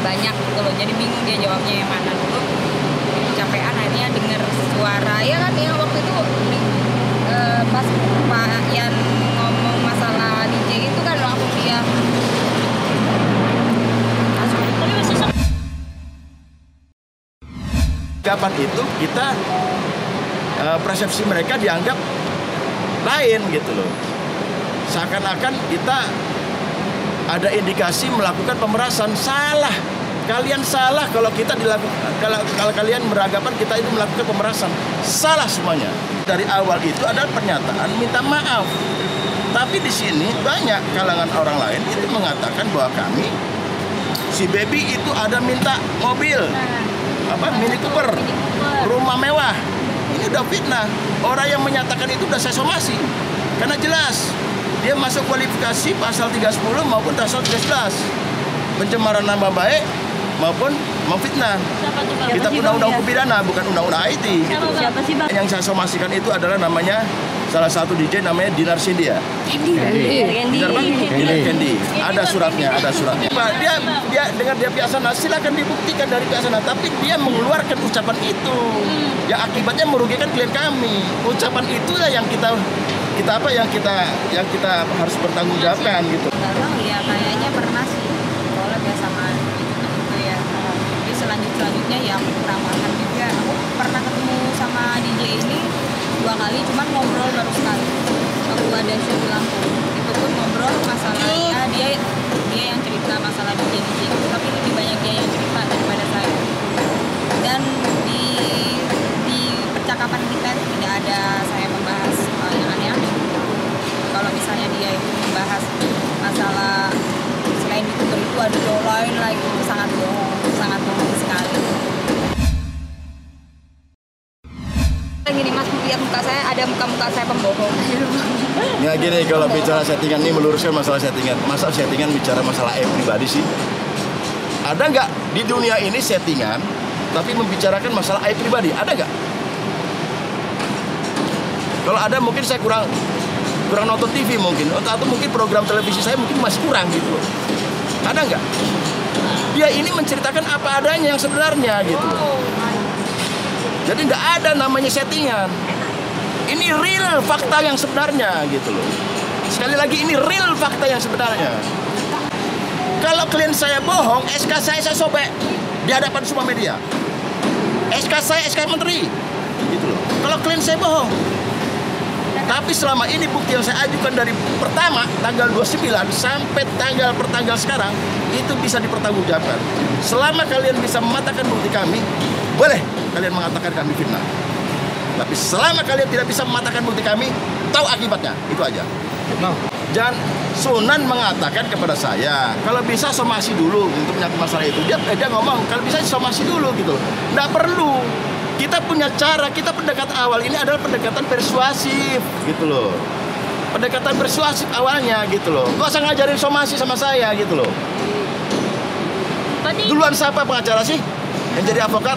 banyak gitu loh, jadi bingung dia jawabnya yang mana dulu. Capean akhirnya denger suara ya kan ya waktu itu pas Pak Yan ngomong masalah DJ itu kan langsung dia kapan itu kita persepsi mereka dianggap lain gitu loh, seakan-akan kita ada indikasi melakukan pemerasan. Salah, kalian salah kalau kita kalau kalian beranggapan kita itu melakukan pemerasan. Salah semuanya. Dari awal itu adalah pernyataan minta maaf. Tapi di sini banyak kalangan orang lain itu mengatakan bahwa kami, si Baby itu ada minta mobil, Mini Cooper, rumah mewah. Ini udah fitnah. Orang yang menyatakan itu udah saya somasi. Karena jelas dia masuk kualifikasi pasal 310 maupun pasal 311. Pencemaran nama baik maupun memfitnah. Kita undang-undang hukum pidana, bukan undang-undang IT. Gitu. Siapa sih, Bang? Yang saya somasikan itu adalah namanya salah satu DJ namanya Dinar Cynthia. Candy. Ada suratnya. Pak, dia dengar dia pihak sana, silakan dibuktikan dari pihak sana. Tapi dia mengeluarkan ucapan itu, yang akibatnya merugikan klien kami. Ucapan itulah yang kita harus bertanggungjawabkan gitu. Ya kayaknya pernah sih, soalnya biasa sama gitu ya. Jadi selanjutnya ya aku kurang paham juga. Aku pernah ketemu sama DJ ini 2 kali, cuman ngobrol baru sekali. Aku ada show di Lampung, itu pun ngobrol masalahnya dia yang cerita masalah DJ itu, tapi lebih banyak dia yang cerita daripada saya. Dan di percakapan kita itu tidak ada saya membahas yang aneh-aneh. Kalau misalnya dia itu membahas masalah selain itu ada cowok lain lagi, itu sangat bohong sekali. Gini Mas, lihat muka saya, ada muka saya pembohong. Ya gini, kalau bicara settingan ini meluruskan masalah settingan. Masa settingan bicara masalah pribadi sih? Ada nggak di dunia ini settingan tapi membicarakan masalah pribadi? Ada nggak? Kalau ada mungkin saya kurang nonton TV mungkin, atau mungkin program televisi saya mungkin masih kurang gitu. Ada nggak? Dia ini menceritakan apa adanya yang sebenarnya gitu. Jadi nggak ada namanya settingan. Ini real fakta yang sebenarnya gitu loh. Sekali lagi ini real fakta yang sebenarnya. Kalau klien saya bohong, SK saya sobek di hadapan semua media. SK saya SK Menteri gitu loh. Kalau klien saya bohong. Tapi selama ini bukti yang saya ajukan dari pertama tanggal 29 sampai tanggal sekarang itu bisa dipertanggungjawabkan. Selama kalian bisa mematahkan bukti kami, boleh kalian mengatakan kami fitnah. Tapi selama kalian tidak bisa mematahkan bukti kami, tahu akibatnya. Itu aja. Dan Sunan mengatakan kepada saya, kalau bisa somasi dulu untuk menyangkut masalah itu. Dia ngomong, kalau bisa somasi dulu gitu. Nggak perlu. Kita punya cara, kita pendekatan awal ini adalah pendekatan persuasif gitu loh. Pendekatan persuasif awalnya gitu loh. Nggak usah ngajarin somasi sama saya gitu loh. Duluan siapa pengacara sih yang jadi advokat?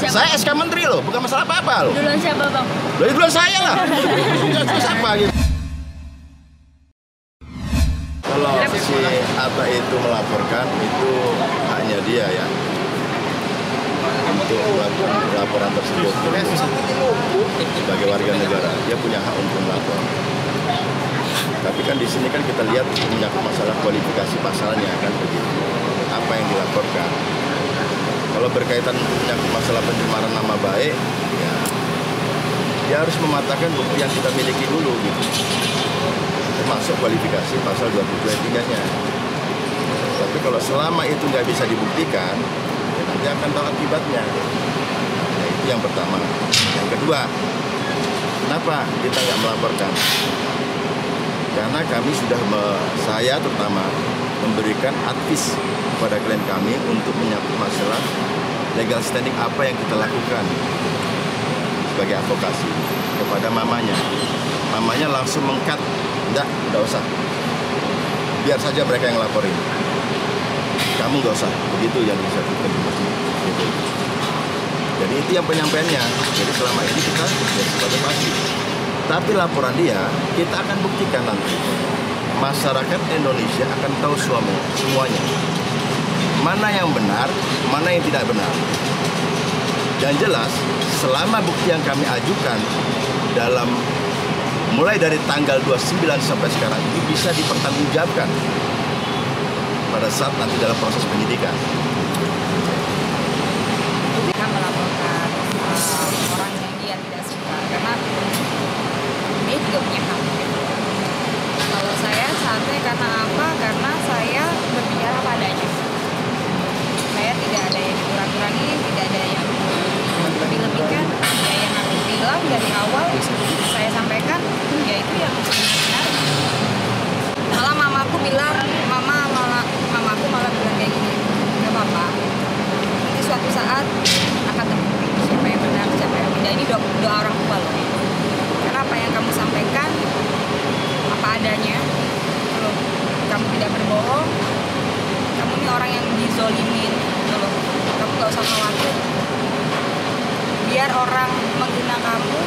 Saya SK Menteri loh, bukan masalah apa-apa loh. Duluan siapa, Bang? Duluan saya lah. Terus apa gitu. Kalau si Atta itu melaporkan, itu haknya dia ya. Untuk melakukan laporan tersebut sebagai warga negara, dia punya hak untuk melapor. Tapi kan di sini kan kita lihat menyangkut masalah kualifikasi pasalnya kan begitu. Apa yang dilaporkan? Kalau berkaitan menyangkut masalah pencemaran nama baik, ya dia harus mematahkan bukti yang kita miliki dulu gitu. Termasuk kualifikasi pasal 27 nya. Tapi kalau selama itu nggak bisa dibuktikan, ya nanti akan tahu akibatnya. Ya, itu yang pertama. Yang kedua, kenapa kita nggak melaporkan? Karena kami sudah, saya terutama, memberikan advis kepada klien kami untuk menyangkut masalah legal standing apa yang kita lakukan sebagai advokasi kepada mamanya. Mamanya langsung meng-cut, enggak usah. Biar saja mereka yang laporin. Kamu nggak usah, begitu yang bisa kita gitu. Jadi itu yang penyampaiannya. Jadi selama ini kita ya sebagai pasti. Tapi laporan dia, kita akan buktikan nanti. Masyarakat Indonesia akan tahu semuanya. mana yang benar, mana yang tidak benar. Yang jelas, selama bukti yang kami ajukan dalam mulai dari tanggal 29 sampai sekarang ini bisa dipertanggungjawabkan pada saat nanti dalam proses penyidikan. Kita melaporkan orang yang dia tidak suka karena dia juga punya hak. Kalau saya santai karena apa? Karena saya berbicara padanya. Saya tidak ada yang dikurang-kurangi, tidak ada yang lebih-lebihkan. Ya yang aku bilang dari awal saya sampaikan, ya itu yang benar. Malah mamaku bilang, mamaku malah bilang kayak gini, nggak apa-apa. Nanti suatu saat akan terbukti siapa yang benar, siapa yang tidak. Ini doa orang tua loh. Karena apa yang kamu sampaikan, apa adanya. Kalau kamu tidak berbohong, kamu ini orang yang dizolimin. Loh. Kamu nggak usah khawatir. Biar orang menghina kamu,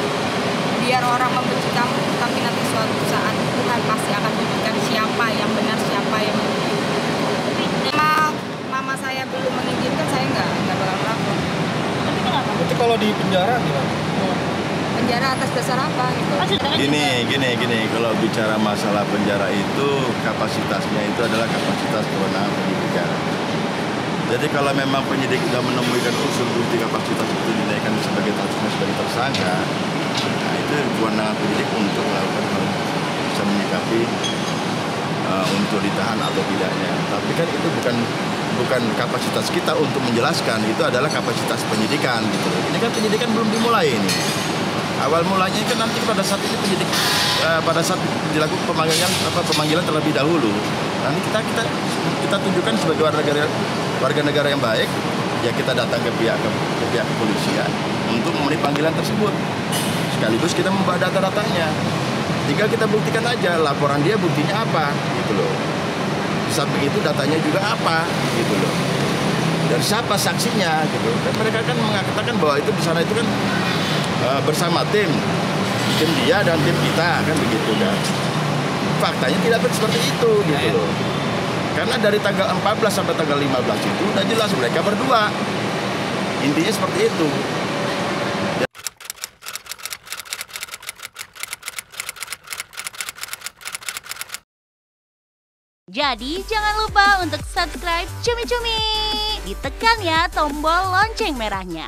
biar orang membenci kamu, tapi nanti suatu saat Tuhan pasti akan tunjukkan siapa yang benar, siapa yang mama saya belum mengizinkan, saya nggak bakal melapor. Tapi kenapa? Berarti kalau di penjara gimana? Penjara atas dasar apa gitu? Gini, kalau bicara masalah penjara itu kapasitasnya itu adalah kapasitas kewenangan penyidikan. Jadi kalau memang penyidik sudah menemukan unsur bukti kapasitas itu dinaikkan sebagai tersangka, nah itu kewenangan penyidik untuk melakukan bisa menyikapi untuk ditahan atau tidaknya. Tapi kan itu bukan kapasitas kita untuk menjelaskan, itu adalah kapasitas penyidikan gitu. Ini kan penyidikan belum dimulai ini. Awal mulanya kan nanti pada saat ini penyidik pada saat dilakukan pemanggilan terlebih dahulu. Nanti kita tunjukkan sebagai warga negara yang baik, ya kita datang ke pihak kepolisian untuk memenuhi panggilan tersebut. Sekaligus kita membawa data-datanya. Tinggal kita buktikan aja laporan dia buktinya apa gitu loh. Di samping itu datanya juga apa gitu loh. Dan siapa saksinya gitu. Dan mereka kan mengatakan bahwa itu di sana itu kan bersama tim dia dan tim kita kan begitu kan. Faktanya tidak seperti itu gitu loh. Karena dari tanggal 14 sampai tanggal 15 itu udah jelas mereka berdua. Intinya seperti itu. Jadi jangan lupa untuk subscribe Cumi Cumi. Ditekan ya tombol lonceng merahnya.